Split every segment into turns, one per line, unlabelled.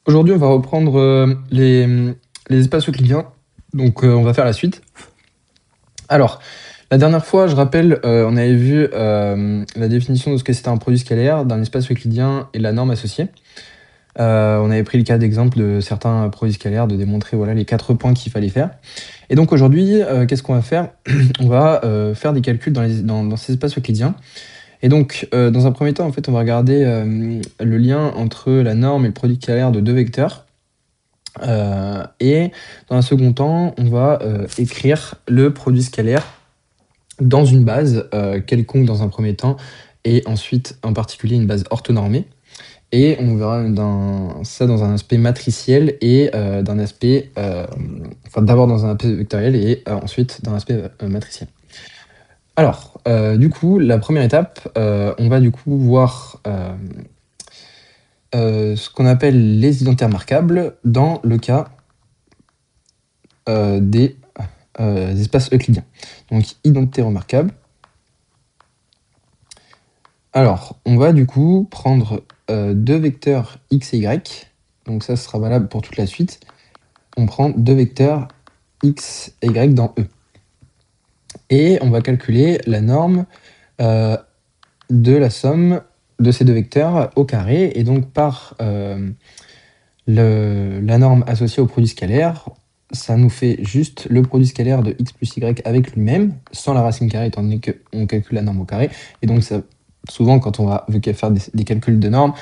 Aujourd'hui, on va reprendre les espaces euclidiens. Donc, on va faire la suite. Alors, la dernière fois, je rappelle, on avait vu la définition de ce que c'était un produit scalaire d'un espace euclidien et la norme associée. On avait pris le cas d'exemple de certains produits scalaires, de démontrer voilà, les 4 points qu'il fallait faire. Et donc aujourd'hui, qu'est-ce qu'on va faire? On va faire des calculs dans ces espaces euclidiens. Et donc, dans un premier temps, en fait, on va regarder le lien entre la norme et le produit scalaire de deux vecteurs. Et dans un second temps, on va écrire le produit scalaire dans une base quelconque dans un premier temps, et ensuite en particulier une base orthonormée. Et on verra ça dans un aspect matriciel et d'un aspect, enfin d'abord dans un aspect vectoriel et ensuite dans un aspect matriciel. Alors, du coup, la première étape, on va du coup voir ce qu'on appelle les identères marquables dans le cas des espaces euclidiens. Donc, identité remarquable. Alors, on va du coup prendre deux vecteurs x et y. Donc ça sera valable pour toute la suite. On prend deux vecteurs x et y dans E. Et on va calculer la norme de la somme de ces deux vecteurs au carré. Et donc par la norme associée au produit scalaire, ça nous fait juste le produit scalaire de x plus y avec lui-même, sans la racine carrée, étant donné qu'on calcule la norme au carré. Et donc, souvent, quand on va faire des calculs de normes,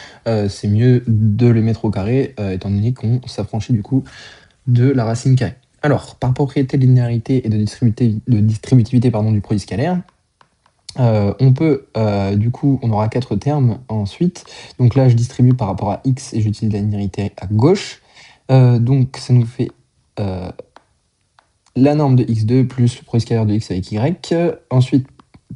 c'est mieux de le mettre au carré, étant donné qu'on s'affranchit du coup de la racine carrée. Alors, par propriété de linéarité et de distributivité du produit scalaire, on peut, du coup, on aura 4 termes ensuite. Donc là, je distribue par rapport à x et j'utilise la linéarité à gauche. Donc ça nous fait la norme de x2 plus le produit scalaire de x avec y. Ensuite,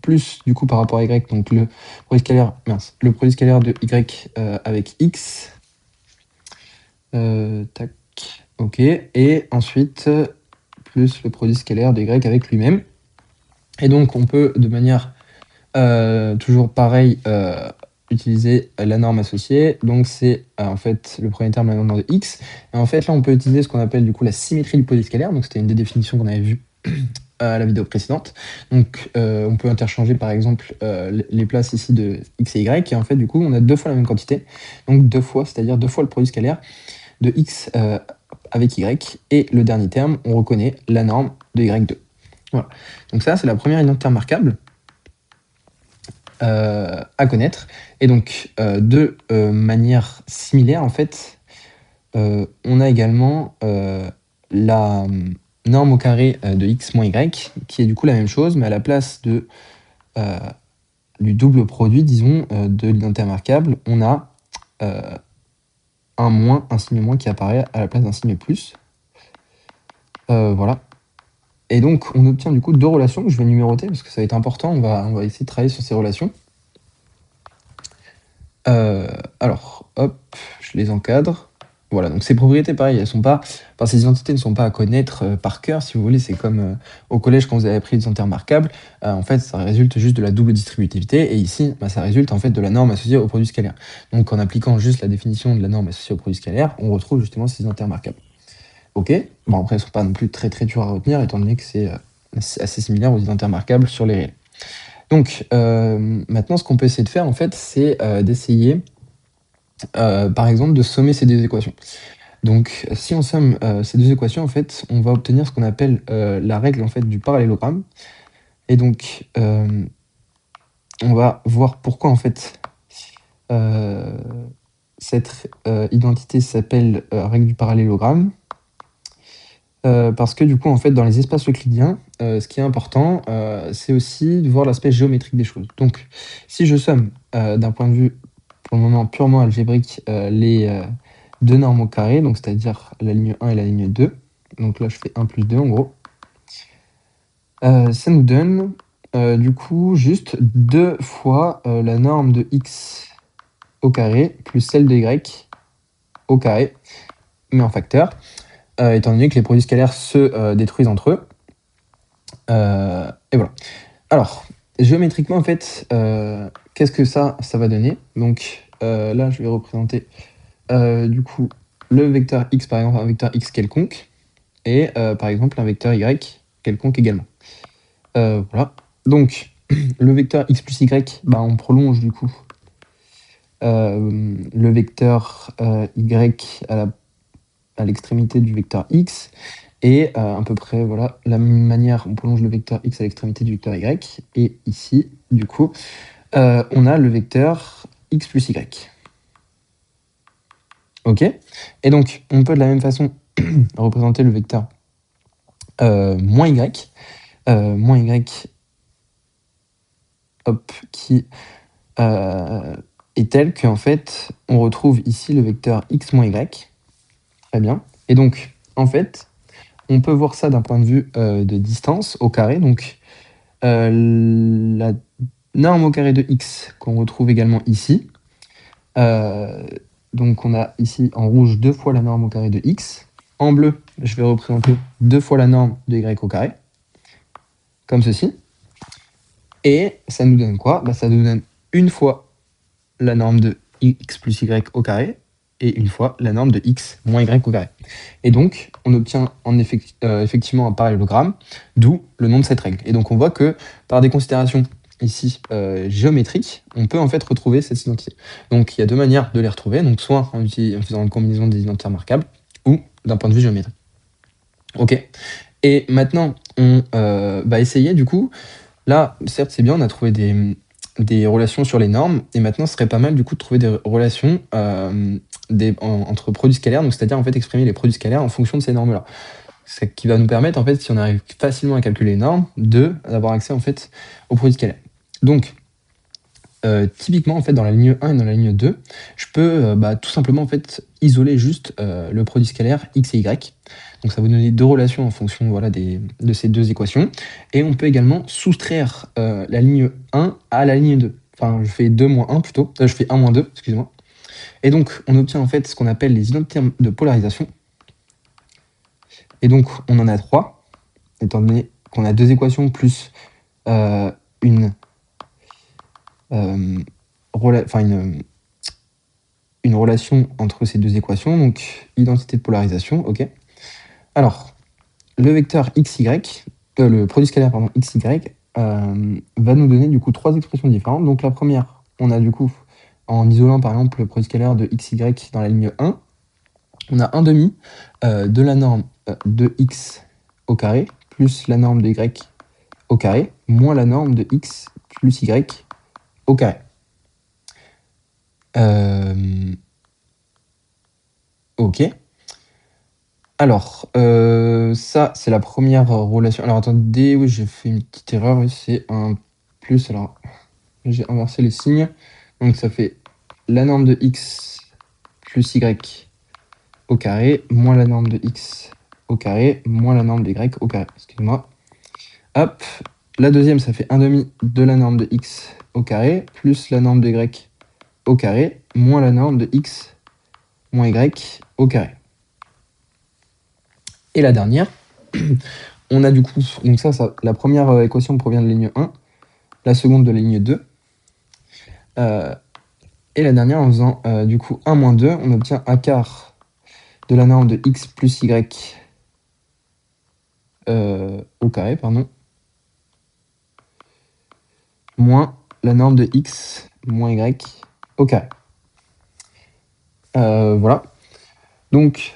plus du coup par rapport à y, donc le produit scalaire de y avec x. Tac, ok. Et ensuite, plus le produit scalaire de y avec lui-même. Et donc on peut, de manière toujours pareil, utiliser la norme associée. Donc c'est en fait le premier terme, la norme de x. Et en fait là on peut utiliser ce qu'on appelle du coup la symétrie du produit scalaire. Donc c'était une des définitions qu'on avait vues à la vidéo précédente. Donc on peut interchanger par exemple les places ici de x et y. Et en fait du coup on a deux fois la même quantité. Donc deux fois, c'est-à-dire deux fois le produit scalaire de x avec y. Et le dernier terme, on reconnaît la norme de y2. Voilà. Donc ça c'est la première identité remarquable à connaître. Et donc, de manière similaire, en fait, on a également la norme au carré de x moins y, qui est du coup la même chose, mais à la place du double produit, disons, de l'identité remarquable, on a un signe moins qui apparaît à la place d'un signe plus. Voilà. Et donc, on obtient du coup deux relations que je vais numéroter parce que ça va être important. On va essayer de travailler sur ces relations. Alors, hop, je les encadre. Voilà, donc ces propriétés, pareil, elles sont pas, enfin, ces identités ne sont pas à connaître par cœur, si vous voulez. C'est comme au collège quand vous avez appris les identités remarquables. En fait, ça résulte juste de la double distributivité. Et ici, ça résulte en fait de la norme associée au produit scalaire. Donc, en appliquant juste la définition de la norme associée au produit scalaire, on retrouve justement ces identités remarquables. Ok. Bon, après, elles sont pas non plus très très dures à retenir, étant donné que c'est assez similaire aux identités remarquables sur les réels. Donc, maintenant, ce qu'on peut essayer de faire, en fait, c'est d'essayer par exemple, de sommer ces deux équations. Donc, si on somme ces deux équations, en fait, on va obtenir ce qu'on appelle la règle en fait, du parallélogramme. Et donc, on va voir pourquoi en fait cette identité s'appelle règle du parallélogramme. Parce que du coup, en fait, dans les espaces euclidiens, ce qui est important, c'est aussi de voir l'aspect géométrique des choses. Donc, si je somme d'un point de vue pour le moment purement algébrique les deux normes au carré, donc c'est-à-dire la ligne 1 et la ligne 2. Donc là, je fais 1 plus 2 en gros. Ça nous donne du coup juste deux fois la norme de x au carré plus celle de y au carré, mais en facteur, étant donné que les produits scalaires se détruisent entre eux. Et voilà. Alors, géométriquement, en fait, qu'est-ce que ça va donner? Donc là, je vais représenter du coup le vecteur x, par exemple, un vecteur x quelconque, et par exemple un vecteur y quelconque également. Voilà. Donc, le vecteur x plus y, bah, on prolonge du coup le vecteur y à l'extrémité du vecteur x, et à peu près, voilà, la même manière, on prolonge le vecteur x à l'extrémité du vecteur y, et ici, du coup, on a le vecteur x plus y. Ok. Et donc, on peut de la même façon représenter le vecteur moins y, hop, qui est tel qu'en fait, on retrouve ici le vecteur x moins y. Très bien. Et donc, en fait, on peut voir ça d'un point de vue de distance au carré. Donc, la norme au carré de x qu'on retrouve également ici. Donc, on a ici en rouge 2 fois la norme au carré de x. En bleu, je vais représenter 2 fois la norme de y au carré, comme ceci. Et ça nous donne quoi? Bah, ça nous donne une fois la norme de x plus y au carré et une fois la norme de x moins y au carré. Et donc, on obtient effectivement un parallélogramme, d'où le nom de cette règle. Et donc, on voit que par des considérations ici géométriques, on peut en fait retrouver cette identité. Donc, il y a deux manières de les retrouver, donc soit en faisant une combinaison des identités remarquables, ou d'un point de vue géométrique. Ok. Et maintenant, on va essayer du coup. Là, certes, c'est bien, on a trouvé des relations sur les normes, et maintenant, ce serait pas mal du coup de trouver des relations entre produits scalaires, donc c'est-à-dire en fait exprimer les produits scalaires en fonction de ces normes-là. Ce qui va nous permettre, en fait, si on arrive facilement à calculer les normes, d'avoir accès en fait aux produits scalaires. Donc, typiquement, en fait, dans la ligne 1 et dans la ligne 2, je peux tout simplement en fait isoler juste le produit scalaire x et y. Donc ça va vous donner deux relations en fonction, voilà, de ces deux équations. Et on peut également soustraire la ligne 1 à la ligne 2. Enfin, je fais 2 moins 1 plutôt. Je fais 1 moins 2, excusez-moi. Et donc, on obtient en fait ce qu'on appelle les identités de polarisation. Et donc, on en a 3, étant donné qu'on a deux équations plus une relation entre ces deux équations, donc identité de polarisation, ok. Alors, le vecteur xy, le produit scalaire, pardon, xy, va nous donner du coup trois expressions différentes. Donc la première, on a du coup, en isolant par exemple le produit scalaire de xy dans la ligne 1, on a 1 demi de la norme de x au carré plus la norme de y au carré moins la norme de x plus y au carré. Ok. Alors, ça, c'est la première relation. Alors, attendez, oui, j'ai fait une petite erreur. Oui, c'est un plus. Alors, j'ai inversé les signes. Donc, ça fait la norme de x plus y au carré moins la norme de x au carré moins la norme de y au carré. Excusez-moi. Hop. La deuxième, ça fait 1 demi de la norme de x au carré plus la norme de y au carré moins la norme de x moins y au carré. Et la dernière, on a du coup, donc ça la première équation provient de la ligne 1, la seconde de la ligne 2, et la dernière en faisant du coup 1 moins 2, on obtient un quart de la norme de x plus y au carré, pardon, moins la norme de x moins y au carré. Voilà. Donc,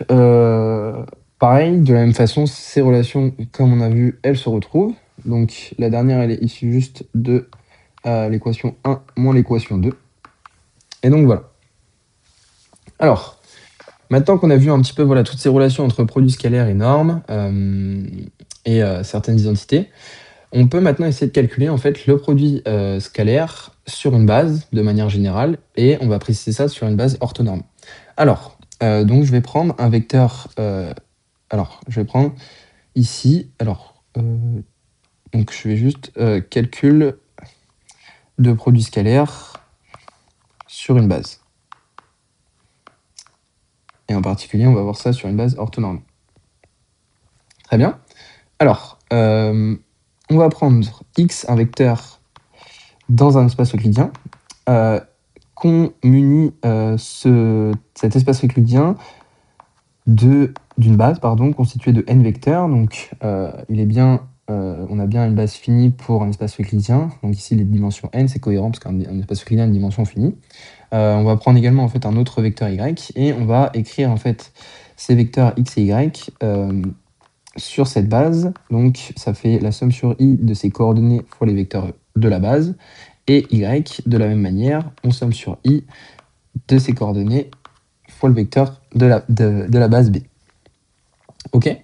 pareil, de la même façon, ces relations, comme on a vu, elles se retrouvent. Donc, la dernière, elle est issue juste de l'équation 1 moins l'équation 2. Et donc, voilà. Alors, maintenant qu'on a vu un petit peu voilà, toutes ces relations entre produits scalaires et normes et certaines identités, on peut maintenant essayer de calculer en fait le produit scalaire sur une base de manière générale, et on va préciser ça sur une base orthonorme. Alors, donc je vais prendre un vecteur. Alors, je vais prendre ici. Alors, donc je vais juste calcul de produit scalaire sur une base. Et en particulier, on va voir ça sur une base orthonorme. Très bien. Alors, on va prendre x, un vecteur dans un espace euclidien, qu'on munit cet espace euclidien d'une base constituée de n vecteurs. Donc, on a bien une base finie pour un espace euclidien. Donc ici, les dimensions n, c'est cohérent parce qu'un espace euclidien a une dimension finie. On va prendre également en fait un autre vecteur y et on va écrire en fait ces vecteurs x et y sur cette base. Donc ça fait la somme sur i de ces coordonnées fois les vecteurs de la base, et y, de la même manière, on somme sur i de ces coordonnées fois le vecteur de la base b. Ok.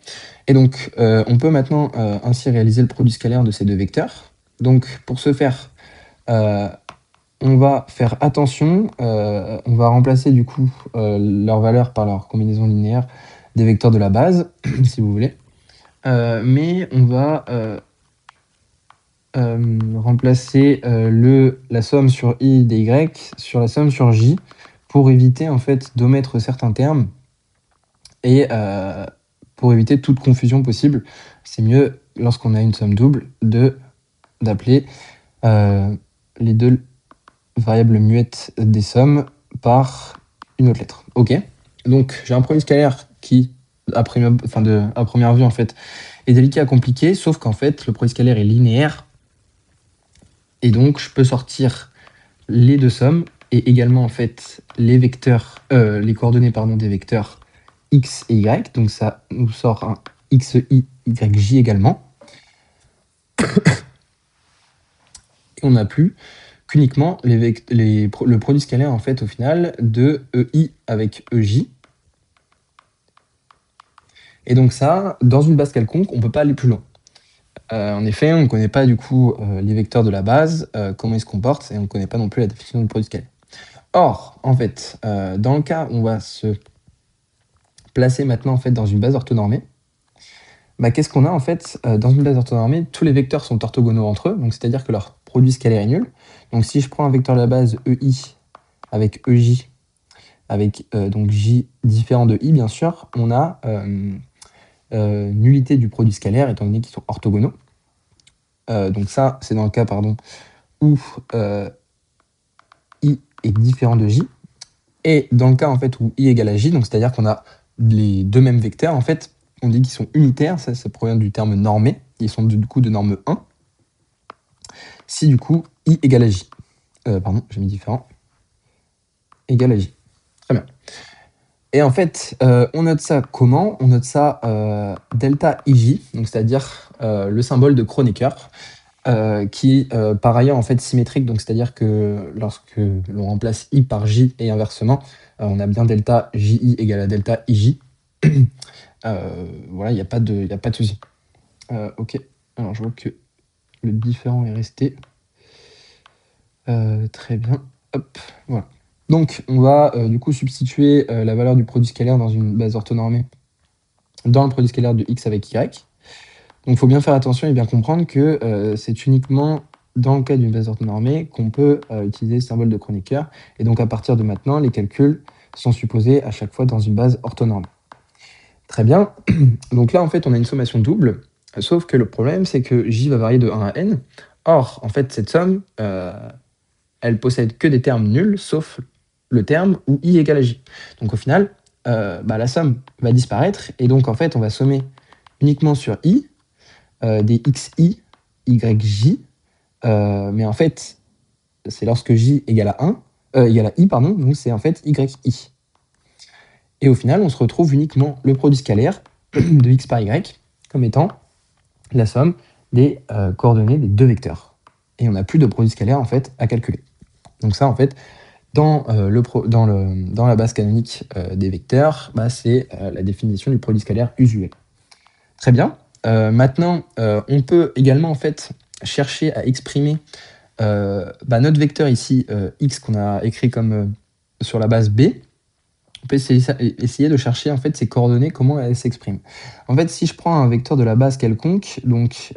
Et donc on peut maintenant ainsi réaliser le produit scalaire de ces deux vecteurs. Donc pour ce faire, on va faire attention, on va remplacer du coup leur valeur par leur combinaison linéaire des vecteurs de la base, si vous voulez. Mais on va remplacer la somme sur i des y sur la somme sur j pour éviter en fait d'omettre certains termes et pour éviter toute confusion possible. C'est mieux, lorsqu'on a une somme double, d'appeler les deux variables muettes des sommes par une autre lettre. Ok. Donc j'ai un produit scalaire qui, à première vue en fait, est délicat à compliquer, sauf qu'en fait le produit scalaire est linéaire, et donc je peux sortir les deux sommes et également en fait les coordonnées des vecteurs x et y. Donc ça nous sort un xi, yj également. Et on n'a plus qu'uniquement le produit scalaire en fait au final de ei avec ej. Et donc ça, dans une base quelconque, on ne peut pas aller plus loin. En effet, on ne connaît pas du coup les vecteurs de la base, comment ils se comportent, et on ne connaît pas non plus la définition du produit scalaire. Or, en fait, dans le cas où on va se placer maintenant en fait dans une base orthonormée, qu'est-ce qu'on a en fait dans une base orthonormée? Tous les vecteurs sont orthogonaux entre eux, donc c'est-à-dire que leur produit scalaire est nul. Donc si je prends un vecteur de la base ei avec ej, avec donc j différent de i bien sûr, on a nullité du produit scalaire étant donné qu'ils sont orthogonaux. Donc ça, c'est dans le cas où i est différent de j. Et dans le cas en fait où i égale à j, donc c'est-à-dire qu'on a les deux mêmes vecteurs, en fait, on dit qu'ils sont unitaires, ça provient du terme normé, ils sont du coup de norme 1. Si du coup i égale à j, j'ai mis différent, égale à j. Très bien. Et en fait, on note ça comment? On note ça delta ij, donc c'est-à-dire le symbole de Kronecker, qui par ailleurs en fait symétrique, donc c'est-à-dire que lorsque l'on remplace i par j et inversement, on a bien delta ji égale à delta ij. Voilà, il n'y a pas de souci. Ok, alors je vois que le différent est resté. Très bien, hop, voilà. Donc on va du coup substituer la valeur du produit scalaire dans une base orthonormée dans le produit scalaire de x avec y. Donc il faut bien faire attention et bien comprendre que c'est uniquement dans le cas d'une base orthonormée qu'on peut utiliser le symbole de Kronecker. Et donc à partir de maintenant, les calculs sont supposés à chaque fois dans une base orthonormée. Très bien. Donc là, en fait, on a une sommation double, sauf que le problème, c'est que j va varier de 1 à n. Or, en fait, cette somme, elle possède que des termes nuls, sauf le terme où i égale à j. Donc au final, la somme va disparaître, et donc en fait, on va sommer uniquement sur i, des xi, yj, mais en fait, c'est lorsque j égale à 1, égale à i, donc c'est en fait yi. Et au final, on se retrouve uniquement le produit scalaire de x par y comme étant la somme des coordonnées des deux vecteurs. Et on n'a plus de produit scalaire en fait à calculer. Donc ça, en fait, dans la base canonique des vecteurs, c'est la définition du produit scalaire usuel. Très bien. Maintenant, on peut également en fait chercher à exprimer notre vecteur ici, x, qu'on a écrit comme sur la base b. On peut essayer de chercher en fait ces coordonnées, comment elles s'expriment. En fait, si je prends un vecteur de la base quelconque, donc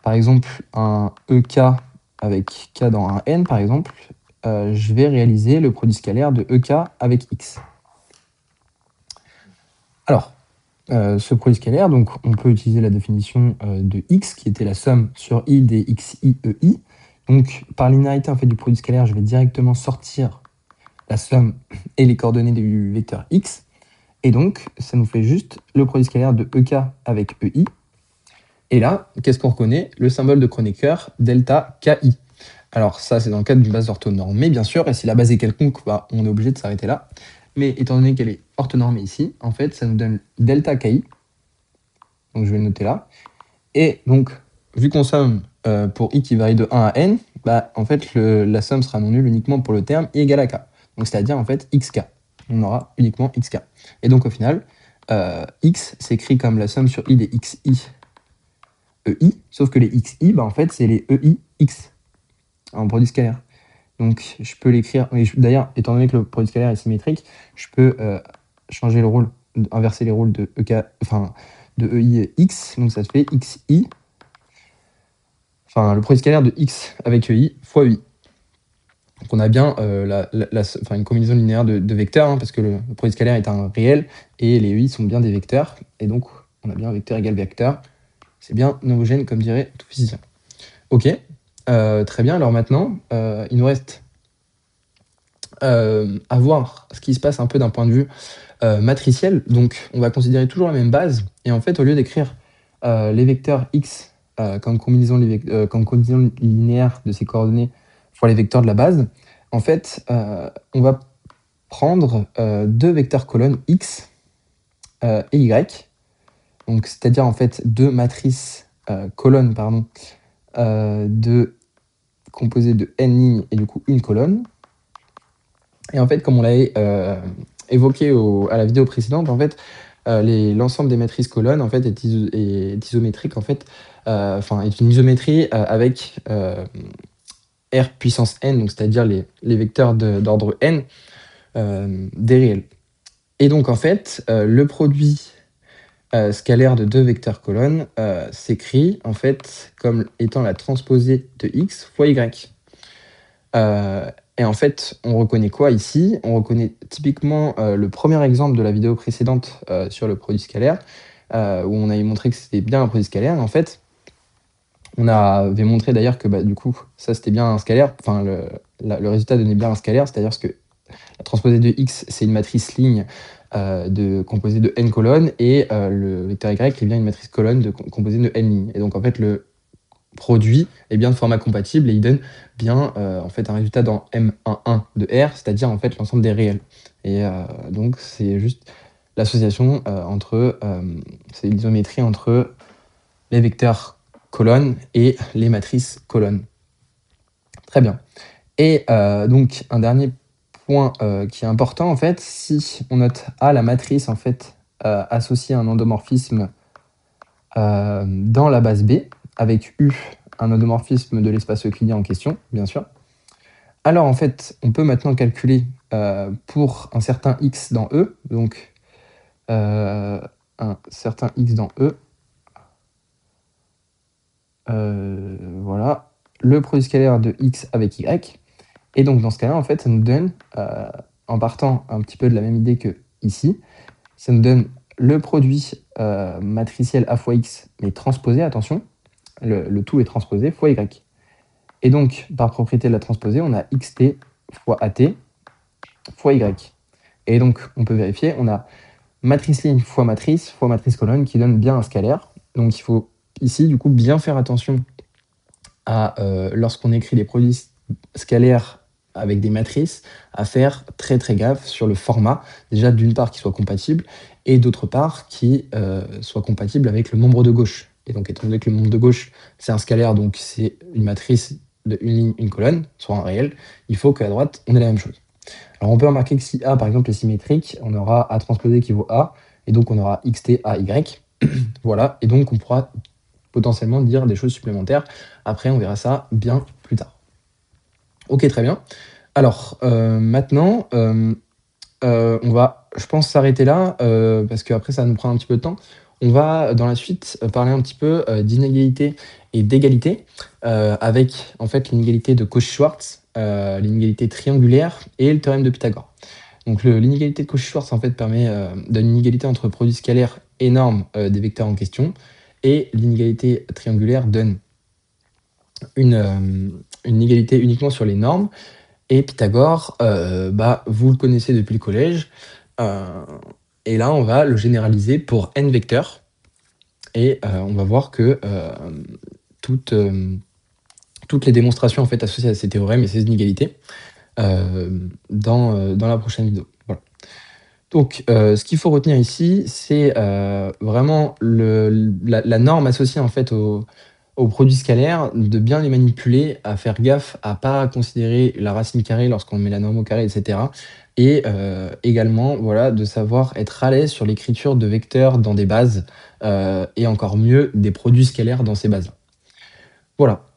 par exemple un ek avec k dans un n par exemple, je vais réaliser le produit scalaire de ek avec x. Alors, ce produit scalaire, donc on peut utiliser la définition de x, qui était la somme sur i des xi ei. Donc par linéarité en fait, du produit scalaire, je vais directement sortir la somme et les coordonnées du vecteur x. Et donc, ça nous fait juste le produit scalaire de EK avec EI. Et là, qu'est-ce qu'on reconnaît? Le symbole de Kronecker, delta KI. Alors ça, c'est dans le cadre d'une base orthonormée, bien sûr, et si la base est quelconque, bah, on est obligé de s'arrêter là. Mais étant donné qu'elle est orthonormée ici, en fait, ça nous donne delta KI. Donc je vais le noter là. Et donc, vu qu'on somme pour i qui varie de 1 à n, bah, en fait, la somme sera non nulle uniquement pour le terme i égale à k. Donc c'est-à-dire en fait xk. On aura uniquement xk. Et donc au final, x s'écrit comme la somme sur i des xi ei, sauf que les xi, bah, en fait, c'est les ei x en produit scalaire. Donc je peux l'écrire. D'ailleurs, étant donné que le produit scalaire est symétrique, je peux changer le rôle, inverser les rôles de EK, enfin de EI et X. Donc ça se fait XI, enfin le produit scalaire de X avec EI fois EI. Donc on a bien une combinaison linéaire de vecteurs, hein, parce que le produit scalaire est un réel et les EI sont bien des vecteurs. Et donc on a bien vecteur égale vecteur. C'est bien homogène comme dirait tout physicien. Ok, très bien. Alors maintenant, il nous reste à voir ce qui se passe un peu d'un point de vue matriciel. Donc on va considérer toujours la même base, et en fait au lieu d'écrire les vecteurs x comme combinaison linéaire de ces coordonnées fois les vecteurs de la base, en fait on va prendre deux vecteurs colonnes x et y, donc c'est-à-dire en fait deux matrices colonnes composées de n lignes et du coup une colonne. Et en fait, comme on l'avait évoqué à la vidéo précédente, en fait, l'ensemble des matrices colonnes en fait, est isométrique, en fait, est une isométrie avec R puissance n, donc c'est-à-dire les vecteurs d'ordre n des réels. Et donc, en fait, le produit scalaire de deux vecteurs colonnes s'écrit en fait comme étant la transposée de x fois y. Et en fait, on reconnaît quoi ici? On reconnaît typiquement le premier exemple de la vidéo précédente sur le produit scalaire, où on avait montré que c'était bien un produit scalaire. Et en fait, on avait montré d'ailleurs que du coup, ça c'était bien un scalaire, enfin le résultat donnait bien un scalaire, c'est-à-dire que la transposée de x, c'est une matrice ligne composée de n colonnes, et le vecteur y est bien une matrice colonne composée de n lignes. Et donc en fait, le produit est bien de format compatible et il donne bien en fait un résultat dans M11 de R, c'est-à-dire en fait l'ensemble des réels. Et donc c'est juste l'association c'est l'isométrie entre les vecteurs colonnes et les matrices colonnes. Très bien. Et donc un dernier point qui est important en fait, si on note A, la matrice en fait associe un endomorphisme dans la base B, avec U, un endomorphisme de l'espace euclidien en question, bien sûr. Alors en fait, on peut maintenant calculer pour un certain x dans E, donc un certain x dans E, voilà, le produit scalaire de x avec y. Et donc dans ce cas-là, en fait, ça nous donne, en partant un petit peu de la même idée que ici, ça nous donne le produit matriciel a fois x, mais transposé, attention, le tout est transposé, fois y. Et donc, par propriété de la transposée, on a xt fois at fois y. Et donc, on peut vérifier, on a matrice ligne fois matrice colonne qui donne bien un scalaire. Donc, il faut ici, du coup, bien faire attention à, lorsqu'on écrit des produits scalaires avec des matrices, à faire très très gaffe sur le format, déjà d'une part qui soit compatible, et d'autre part qui soit compatible avec le membre de gauche. Et donc étant donné que le membre de gauche c'est un scalaire, donc c'est une matrice de une ligne, une colonne, soit un réel, il faut qu'à droite on ait la même chose. Alors on peut remarquer que si A par exemple est symétrique, on aura A transposé qui vaut A, et donc on aura xt A y, voilà, et donc on pourra potentiellement dire des choses supplémentaires. Après on verra ça bien plus tard. Ok, très bien. Alors, maintenant, on va, je pense, s'arrêter là, parce qu'après, ça va nous prendre un petit peu de temps. On va, dans la suite, parler un petit peu d'inégalité et d'égalité, avec, en fait, l'inégalité de Cauchy-Schwarz, l'inégalité triangulaire et le théorème de Pythagore. Donc, l'inégalité de Cauchy-Schwarz, en fait, donne une inégalité entre produit scalaire et norme des vecteurs en question, et l'inégalité triangulaire donne une inégalité uniquement sur les normes. Et Pythagore, vous le connaissez depuis le collège. et là, on va le généraliser pour n vecteurs et on va voir que, toutes, toutes les démonstrations en fait associées à ces théorèmes et ces inégalités, dans la prochaine vidéo. Voilà. Donc, ce qu'il faut retenir ici, c'est, vraiment la norme associée en fait aux produits scalaires, de bien les manipuler, à faire gaffe à pas considérer la racine carrée lorsqu'on met la norme au carré et cetera et également, voilà, de savoir être à l'aise sur l'écriture de vecteurs dans des bases, et encore mieux, des produits scalaires dans ces bases-là. Voilà.